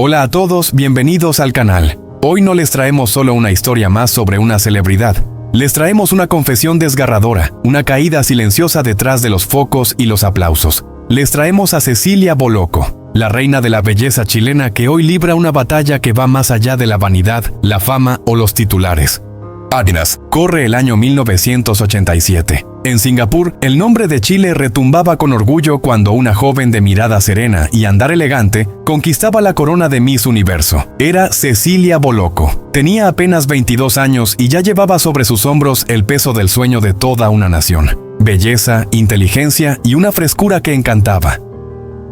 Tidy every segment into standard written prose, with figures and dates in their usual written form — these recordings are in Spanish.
Hola a todos, bienvenidos al canal. Hoy no les traemos solo una historia más sobre una celebridad. Les traemos una confesión desgarradora, una caída silenciosa detrás de los focos y los aplausos. Les traemos a Cecilia Bolocco, la reina de la belleza chilena que hoy libra una batalla que va más allá de la vanidad, la fama o los titulares. Adidas. Corre el año 1987. En Singapur, el nombre de Chile retumbaba con orgullo cuando una joven de mirada serena y andar elegante conquistaba la corona de Miss Universo. Era Cecilia Bolocco. Tenía apenas 22 años y ya llevaba sobre sus hombros el peso del sueño de toda una nación. Belleza, inteligencia y una frescura que encantaba.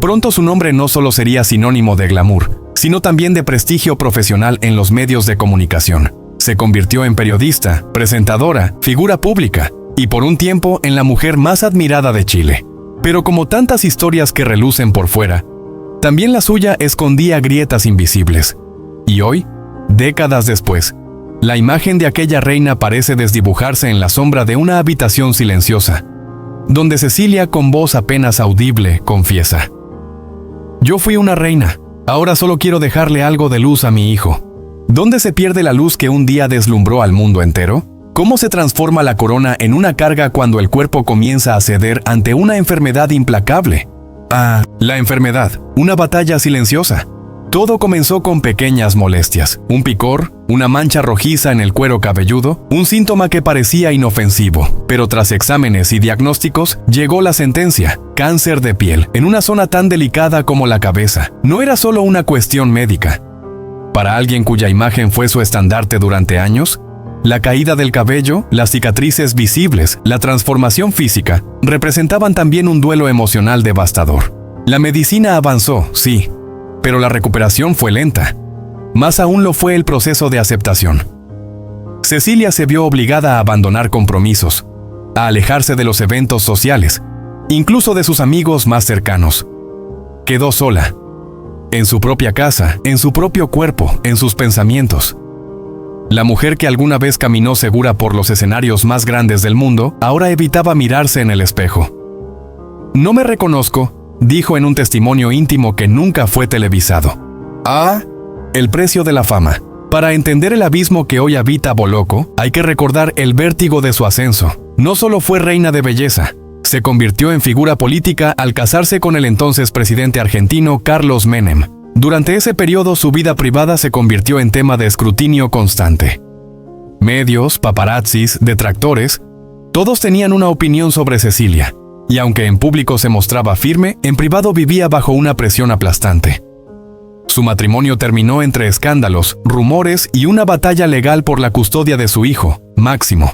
Pronto su nombre no solo sería sinónimo de glamour, sino también de prestigio profesional en los medios de comunicación. Se convirtió en periodista, presentadora, figura pública y por un tiempo en la mujer más admirada de Chile. Pero como tantas historias que relucen por fuera, también la suya escondía grietas invisibles. Y hoy, décadas después, la imagen de aquella reina parece desdibujarse en la sombra de una habitación silenciosa, donde Cecilia, con voz apenas audible, confiesa: «Yo fui una reina, ahora solo quiero dejarle algo de luz a mi hijo». ¿Dónde se pierde la luz que un día deslumbró al mundo entero? ¿Cómo se transforma la corona en una carga cuando el cuerpo comienza a ceder ante una enfermedad implacable? La enfermedad, una batalla silenciosa. Todo comenzó con pequeñas molestias, un picor, una mancha rojiza en el cuero cabelludo, un síntoma que parecía inofensivo, pero tras exámenes y diagnósticos llegó la sentencia: cáncer de piel, en una zona tan delicada como la cabeza. No era solo una cuestión médica. Para alguien cuya imagen fue su estandarte durante años, la caída del cabello, las cicatrices visibles, la transformación física, representaban también un duelo emocional devastador. La medicina avanzó, sí, pero la recuperación fue lenta. Más aún lo fue el proceso de aceptación. Cecilia se vio obligada a abandonar compromisos, a alejarse de los eventos sociales, incluso de sus amigos más cercanos. Quedó sola. En su propia casa, en su propio cuerpo, en sus pensamientos. La mujer que alguna vez caminó segura por los escenarios más grandes del mundo, ahora evitaba mirarse en el espejo. «No me reconozco», dijo en un testimonio íntimo que nunca fue televisado. El precio de la fama. Para entender el abismo que hoy habita Bolocco, hay que recordar el vértigo de su ascenso. No solo fue reina de belleza, se convirtió en figura política al casarse con el entonces presidente argentino Carlos Menem. Durante ese periodo su vida privada se convirtió en tema de escrutinio constante. Medios, paparazzis, detractores, todos tenían una opinión sobre Cecilia, y aunque en público se mostraba firme, en privado vivía bajo una presión aplastante. Su matrimonio terminó entre escándalos, rumores y una batalla legal por la custodia de su hijo, Máximo.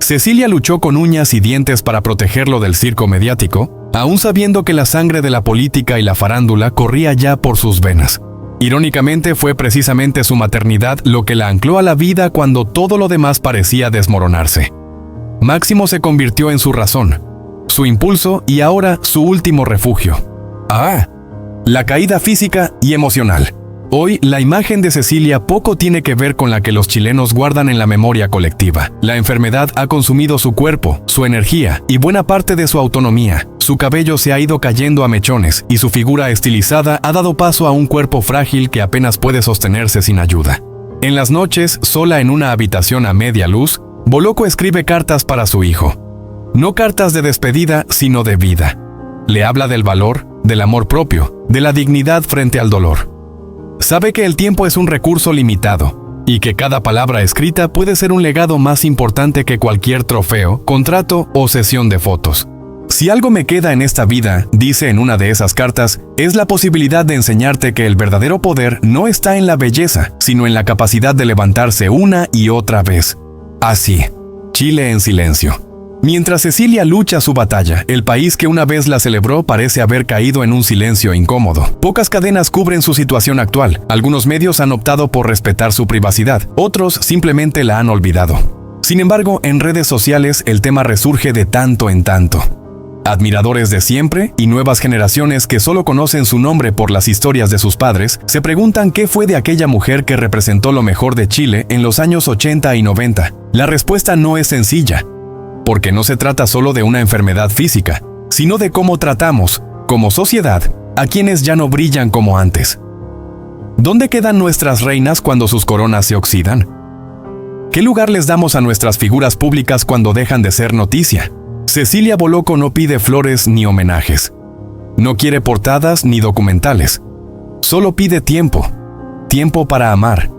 Cecilia luchó con uñas y dientes para protegerlo del circo mediático, aún sabiendo que la sangre de la política y la farándula corría ya por sus venas. Irónicamente, fue precisamente su maternidad lo que la ancló a la vida cuando todo lo demás parecía desmoronarse. Máximo se convirtió en su razón, su impulso y ahora su último refugio. La caída física y emocional. Hoy, la imagen de Cecilia poco tiene que ver con la que los chilenos guardan en la memoria colectiva. La enfermedad ha consumido su cuerpo, su energía y buena parte de su autonomía. Su cabello se ha ido cayendo a mechones y su figura estilizada ha dado paso a un cuerpo frágil que apenas puede sostenerse sin ayuda. En las noches, sola en una habitación a media luz, Bolocco escribe cartas para su hijo. No cartas de despedida, sino de vida. Le habla del valor, del amor propio, de la dignidad frente al dolor. Sabe que el tiempo es un recurso limitado y que cada palabra escrita puede ser un legado más importante que cualquier trofeo, contrato o sesión de fotos. Si algo me queda en esta vida, dice en una de esas cartas, es la posibilidad de enseñarte que el verdadero poder no está en la belleza, sino en la capacidad de levantarse una y otra vez. Así, Chile en silencio. Mientras Cecilia lucha su batalla, el país que una vez la celebró parece haber caído en un silencio incómodo. Pocas cadenas cubren su situación actual. Algunos medios han optado por respetar su privacidad, otros simplemente la han olvidado. Sin embargo, en redes sociales el tema resurge de tanto en tanto. Admiradores de siempre y nuevas generaciones que solo conocen su nombre por las historias de sus padres, se preguntan qué fue de aquella mujer que representó lo mejor de Chile en los años 80 y 90. La respuesta no es sencilla, porque no se trata solo de una enfermedad física, sino de cómo tratamos, como sociedad, a quienes ya no brillan como antes. ¿Dónde quedan nuestras reinas cuando sus coronas se oxidan? ¿Qué lugar les damos a nuestras figuras públicas cuando dejan de ser noticia? Cecilia Bolocco no pide flores ni homenajes. No quiere portadas ni documentales. Solo pide tiempo. Tiempo para amar,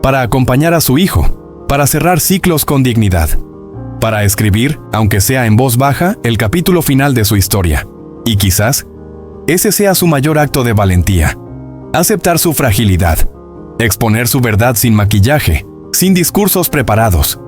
para acompañar a su hijo, para cerrar ciclos con dignidad, para escribir, aunque sea en voz baja, el capítulo final de su historia. Y quizás, ese sea su mayor acto de valentía. Aceptar su fragilidad. Exponer su verdad sin maquillaje, sin discursos preparados.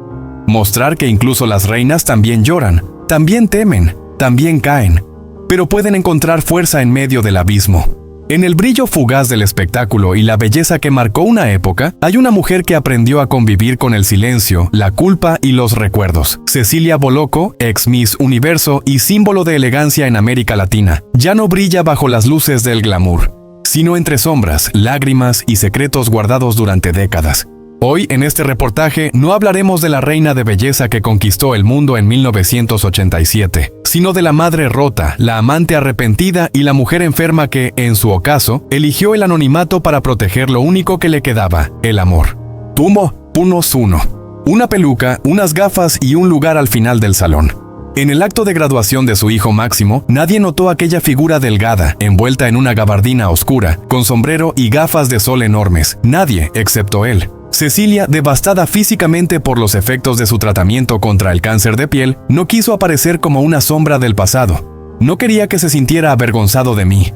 Mostrar que incluso las reinas también lloran, también temen, también caen, pero pueden encontrar fuerza en medio del abismo. En el brillo fugaz del espectáculo y la belleza que marcó una época, hay una mujer que aprendió a convivir con el silencio, la culpa y los recuerdos. Cecilia Bolocco, ex Miss Universo y símbolo de elegancia en América Latina, ya no brilla bajo las luces del glamour, sino entre sombras, lágrimas y secretos guardados durante décadas. Hoy, en este reportaje, no hablaremos de la reina de belleza que conquistó el mundo en 1987, sino de la madre rota, la amante arrepentida y la mujer enferma que, en su ocaso, eligió el anonimato para proteger lo único que le quedaba, el amor. Tumo, unos uno. Una peluca, unas gafas y un lugar al final del salón. En el acto de graduación de su hijo Máximo, nadie notó aquella figura delgada, envuelta en una gabardina oscura, con sombrero y gafas de sol enormes. Nadie, excepto él. Cecilia, devastada físicamente por los efectos de su tratamiento contra el cáncer de piel, no quiso aparecer como una sombra del pasado. No quería que se sintiera avergonzado de mí,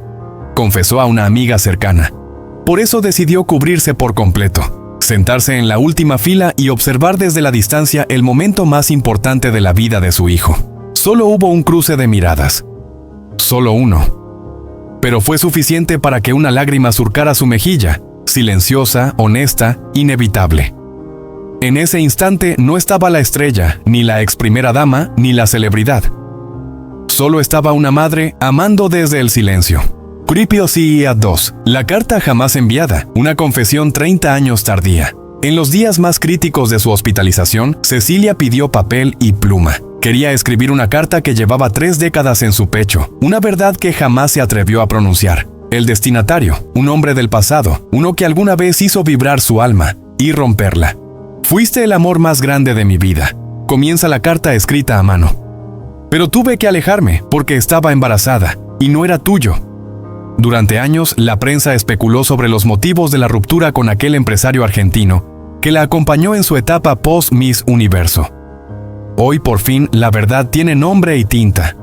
confesó a una amiga cercana. Por eso decidió cubrirse por completo, sentarse en la última fila y observar desde la distancia el momento más importante de la vida de su hijo. Solo hubo un cruce de miradas. Solo uno. Pero fue suficiente para que una lágrima surcara su mejilla, silenciosa, honesta, inevitable. En ese instante no estaba la estrella, ni la ex primera dama, ni la celebridad. Solo estaba una madre amando desde el silencio. Cripio CIA 2. La carta jamás enviada, una confesión 30 años tardía. En los días más críticos de su hospitalización, Cecilia pidió papel y pluma. Quería escribir una carta que llevaba 3 décadas en su pecho, una verdad que jamás se atrevió a pronunciar. El destinatario, un hombre del pasado, uno que alguna vez hizo vibrar su alma y romperla. Fuiste el amor más grande de mi vida. Comienza la carta escrita a mano. Pero tuve que alejarme porque estaba embarazada y no era tuyo. Durante años, la prensa especuló sobre los motivos de la ruptura con aquel empresario argentino que la acompañó en su etapa post-Miss Universo. Hoy, por fin, la verdad tiene nombre y tinta.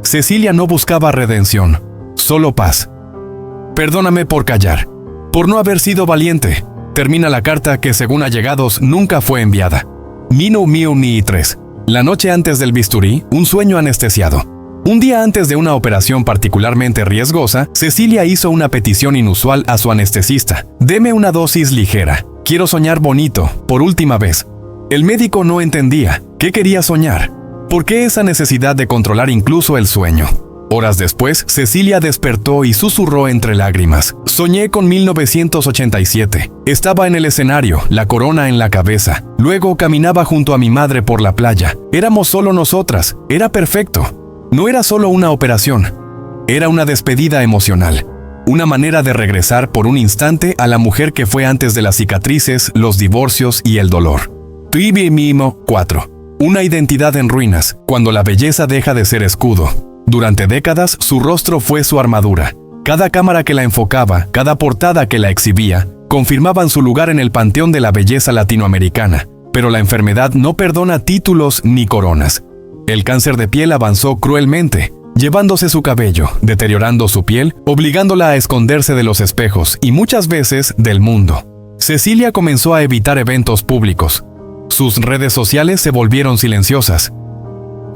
Cecilia no buscaba redención, solo paz. Perdóname por callar, por no haber sido valiente. Termina la carta que, según allegados, nunca fue enviada. Minu Miu Ni 3. La noche antes del bisturí, un sueño anestesiado. Un día antes de una operación particularmente riesgosa, Cecilia hizo una petición inusual a su anestesista. Deme una dosis ligera. Quiero soñar bonito, por última vez. El médico no entendía. ¿Qué quería soñar? ¿Por qué esa necesidad de controlar incluso el sueño? Horas después, Cecilia despertó y susurró entre lágrimas. Soñé con 1987. Estaba en el escenario, la corona en la cabeza. Luego caminaba junto a mi madre por la playa. Éramos solo nosotras. Era perfecto. No era solo una operación. Era una despedida emocional. Una manera de regresar por un instante a la mujer que fue antes de las cicatrices, los divorcios y el dolor. Tribi Mimo 4. Una identidad en ruinas, cuando la belleza deja de ser escudo. Durante décadas, su rostro fue su armadura. Cada cámara que la enfocaba, cada portada que la exhibía, confirmaban su lugar en el panteón de la belleza latinoamericana. Pero la enfermedad no perdona títulos ni coronas. El cáncer de piel avanzó cruelmente, llevándose su cabello, deteriorando su piel, obligándola a esconderse de los espejos y muchas veces del mundo. Cecilia comenzó a evitar eventos públicos. Sus redes sociales se volvieron silenciosas.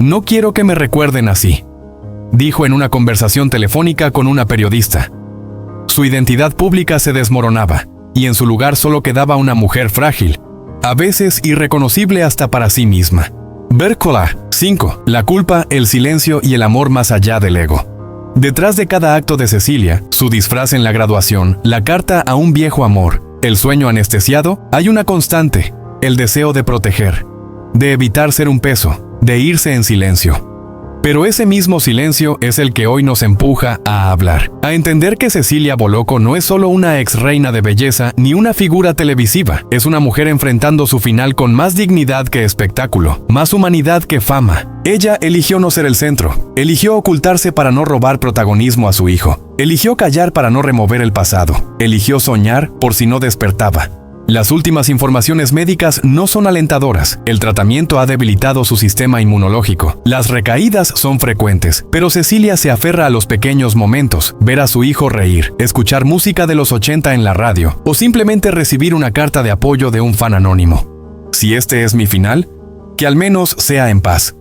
No quiero que me recuerden así, dijo en una conversación telefónica con una periodista. Su identidad pública se desmoronaba, y en su lugar solo quedaba una mujer frágil, a veces irreconocible hasta para sí misma. Bercola 5. La culpa, el silencio y el amor más allá del ego. Detrás de cada acto de Cecilia, su disfraz en la graduación, la carta a un viejo amor, el sueño anestesiado, hay una constante, el deseo de proteger, de evitar ser un peso, de irse en silencio. Pero ese mismo silencio es el que hoy nos empuja a hablar, a entender que Cecilia Bolocco no es solo una ex reina de belleza ni una figura televisiva, es una mujer enfrentando su final con más dignidad que espectáculo, más humanidad que fama. Ella eligió no ser el centro, eligió ocultarse para no robar protagonismo a su hijo, eligió callar para no remover el pasado, eligió soñar por si no despertaba. Las últimas informaciones médicas no son alentadoras. El tratamiento ha debilitado su sistema inmunológico. Las recaídas son frecuentes, pero Cecilia se aferra a los pequeños momentos, ver a su hijo reír, escuchar música de los 80 en la radio, o simplemente recibir una carta de apoyo de un fan anónimo. Si este es mi final, que al menos sea en paz,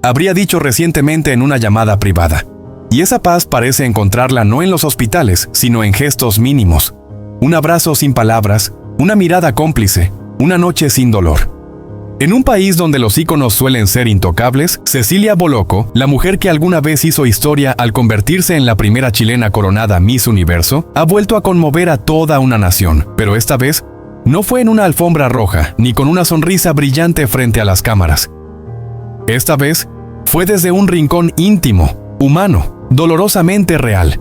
habría dicho recientemente en una llamada privada. Y esa paz parece encontrarla no en los hospitales, sino en gestos mínimos. Un abrazo sin palabras, una mirada cómplice, una noche sin dolor. En un país donde los íconos suelen ser intocables, Cecilia Bolocco, la mujer que alguna vez hizo historia al convertirse en la primera chilena coronada Miss Universo, ha vuelto a conmover a toda una nación, pero esta vez no fue en una alfombra roja, ni con una sonrisa brillante frente a las cámaras. Esta vez fue desde un rincón íntimo, humano, dolorosamente real.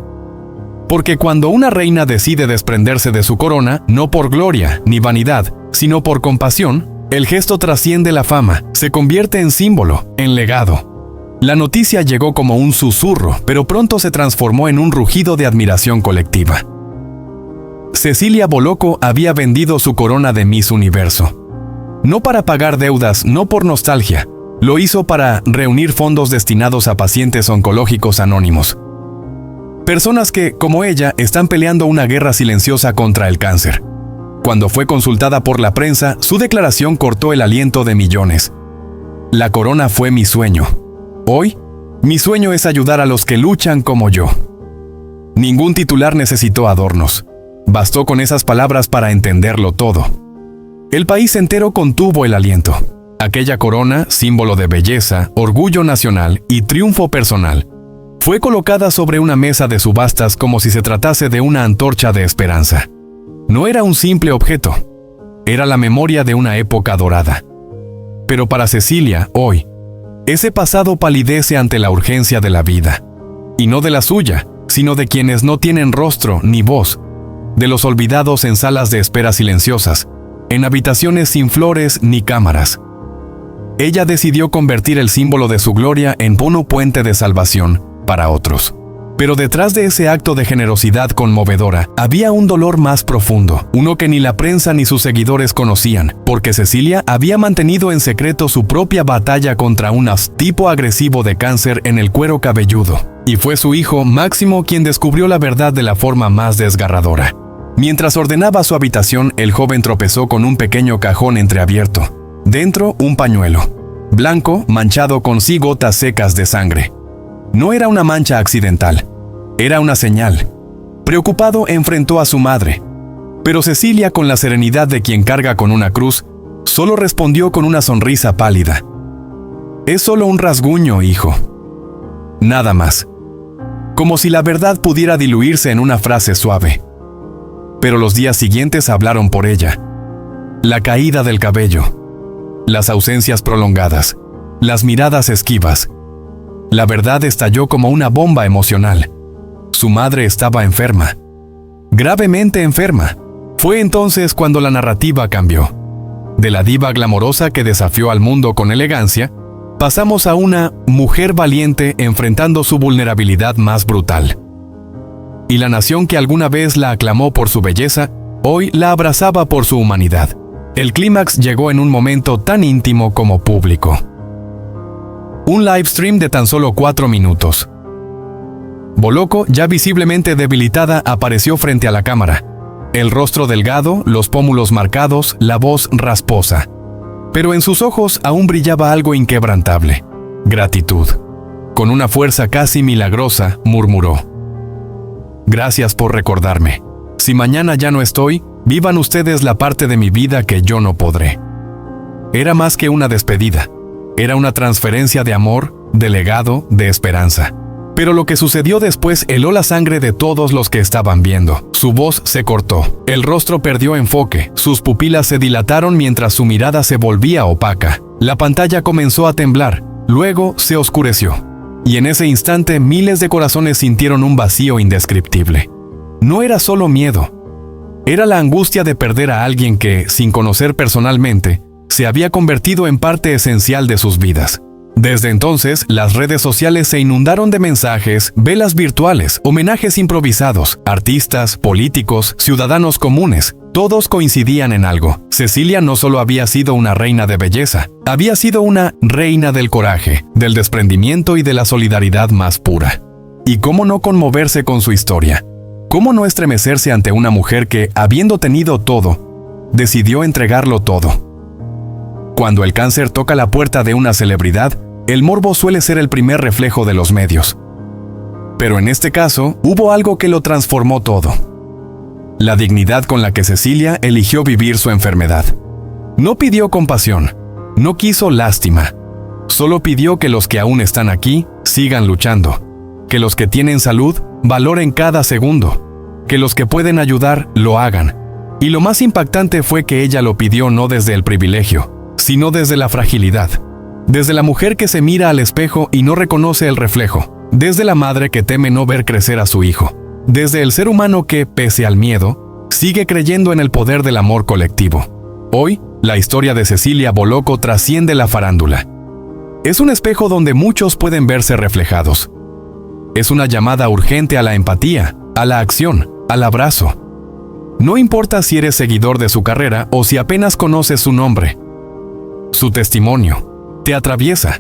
Porque cuando una reina decide desprenderse de su corona, no por gloria ni vanidad, sino por compasión, el gesto trasciende la fama, se convierte en símbolo, en legado. La noticia llegó como un susurro, pero pronto se transformó en un rugido de admiración colectiva. Cecilia Bolocco había vendido su corona de Miss Universo. No para pagar deudas, no por nostalgia, lo hizo para reunir fondos destinados a pacientes oncológicos anónimos. Personas que, como ella, están peleando una guerra silenciosa contra el cáncer. Cuando fue consultada por la prensa, su declaración cortó el aliento de millones. La corona fue mi sueño. Hoy, mi sueño es ayudar a los que luchan como yo. Ningún titular necesitó adornos. Bastó con esas palabras para entenderlo todo. El país entero contuvo el aliento. Aquella corona, símbolo de belleza, orgullo nacional y triunfo personal, fue colocada sobre una mesa de subastas como si se tratase de una antorcha de esperanza. No era un simple objeto, era la memoria de una época dorada. Pero para Cecilia, hoy, ese pasado palidece ante la urgencia de la vida. Y no de la suya, sino de quienes no tienen rostro ni voz, de los olvidados en salas de espera silenciosas, en habitaciones sin flores ni cámaras. Ella decidió convertir el símbolo de su gloria en un puente de salvación para otros. Pero detrás de ese acto de generosidad conmovedora, había un dolor más profundo, uno que ni la prensa ni sus seguidores conocían, porque Cecilia había mantenido en secreto su propia batalla contra un tipo agresivo de cáncer en el cuero cabelludo, y fue su hijo Máximo quien descubrió la verdad de la forma más desgarradora. Mientras ordenaba su habitación, el joven tropezó con un pequeño cajón entreabierto. Dentro, un pañuelo, blanco, manchado con gotas secas de sangre. No era una mancha accidental, era una señal. Preocupado, enfrentó a su madre, pero Cecilia, con la serenidad de quien carga con una cruz, solo respondió con una sonrisa pálida. Es solo un rasguño, hijo. Nada más. Como si la verdad pudiera diluirse en una frase suave. Pero los días siguientes hablaron por ella. La caída del cabello, las ausencias prolongadas, las miradas esquivas. La verdad estalló como una bomba emocional. Su madre estaba enferma, gravemente enferma. Fue entonces cuando la narrativa cambió. De la diva glamorosa que desafió al mundo con elegancia, pasamos a una mujer valiente enfrentando su vulnerabilidad más brutal. Y la nación que alguna vez la aclamó por su belleza, hoy la abrazaba por su humanidad. El clímax llegó en un momento tan íntimo como público. Un live stream de tan solo 4 minutos. Bolocco, ya visiblemente debilitada, apareció frente a la cámara. El rostro delgado, los pómulos marcados, la voz rasposa. Pero en sus ojos aún brillaba algo inquebrantable: gratitud. Con una fuerza casi milagrosa, murmuró: Gracias por recordarme. Si mañana ya no estoy, vivan ustedes la parte de mi vida que yo no podré. Era más que una despedida. Era una transferencia de amor, de legado, de esperanza. Pero lo que sucedió después heló la sangre de todos los que estaban viendo. Su voz se cortó, el rostro perdió enfoque, sus pupilas se dilataron mientras su mirada se volvía opaca. La pantalla comenzó a temblar, luego se oscureció. Y en ese instante miles de corazones sintieron un vacío indescriptible. No era solo miedo. Era la angustia de perder a alguien que, sin conocer personalmente, se había convertido en parte esencial de sus vidas. Desde entonces, las redes sociales se inundaron de mensajes, velas virtuales, homenajes improvisados, artistas, políticos, ciudadanos comunes. Todos coincidían en algo. Cecilia no solo había sido una reina de belleza, había sido una reina del coraje, del desprendimiento y de la solidaridad más pura. ¿Y cómo no conmoverse con su historia? ¿Cómo no estremecerse ante una mujer que, habiendo tenido todo, decidió entregarlo todo? Cuando el cáncer toca la puerta de una celebridad, el morbo suele ser el primer reflejo de los medios. Pero en este caso, hubo algo que lo transformó todo. La dignidad con la que Cecilia eligió vivir su enfermedad. No pidió compasión, no quiso lástima, solo pidió que los que aún están aquí sigan luchando, que los que tienen salud valoren cada segundo, que los que pueden ayudar lo hagan. Y lo más impactante fue que ella lo pidió no desde el privilegio, sino desde la fragilidad. Desde la mujer que se mira al espejo y no reconoce el reflejo. Desde la madre que teme no ver crecer a su hijo. Desde el ser humano que, pese al miedo, sigue creyendo en el poder del amor colectivo. Hoy, la historia de Cecilia Bolocco trasciende la farándula. Es un espejo donde muchos pueden verse reflejados. Es una llamada urgente a la empatía, a la acción, al abrazo. No importa si eres seguidor de su carrera o si apenas conoces su nombre. Su testimonio te atraviesa,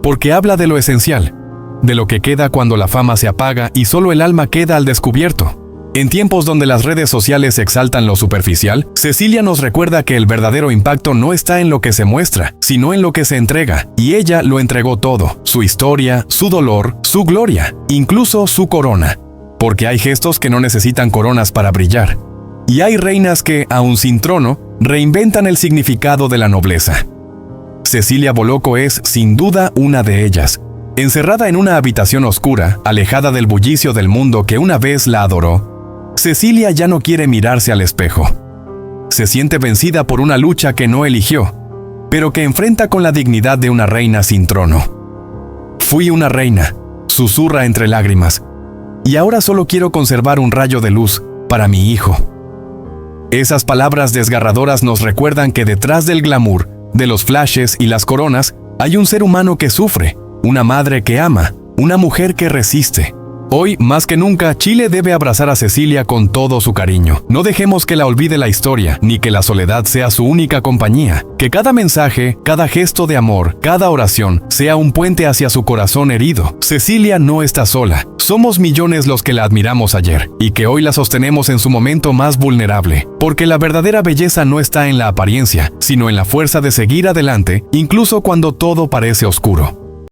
porque habla de lo esencial, de lo que queda cuando la fama se apaga y solo el alma queda al descubierto. En tiempos donde las redes sociales exaltan lo superficial, Cecilia nos recuerda que el verdadero impacto no está en lo que se muestra, sino en lo que se entrega, y ella lo entregó todo, su historia, su dolor, su gloria, incluso su corona. Porque hay gestos que no necesitan coronas para brillar, y hay reinas que, aun sin trono, reinventan el significado de la nobleza. Cecilia Bolocco es, sin duda, una de ellas. Encerrada en una habitación oscura, alejada del bullicio del mundo que una vez la adoró, Cecilia ya no quiere mirarse al espejo. Se siente vencida por una lucha que no eligió, pero que enfrenta con la dignidad de una reina sin trono. Fui una reina, susurra entre lágrimas, y ahora solo quiero conservar un rayo de luz para mi hijo. Esas palabras desgarradoras nos recuerdan que detrás del glamour, de los flashes y las coronas, hay un ser humano que sufre, una madre que ama, una mujer que resiste. Hoy, más que nunca, Chile debe abrazar a Cecilia con todo su cariño. No dejemos que la olvide la historia, ni que la soledad sea su única compañía. Que cada mensaje, cada gesto de amor, cada oración, sea un puente hacia su corazón herido. Cecilia no está sola. Somos millones los que la admiramos ayer, y que hoy la sostenemos en su momento más vulnerable. Porque la verdadera belleza no está en la apariencia, sino en la fuerza de seguir adelante, incluso cuando todo parece oscuro.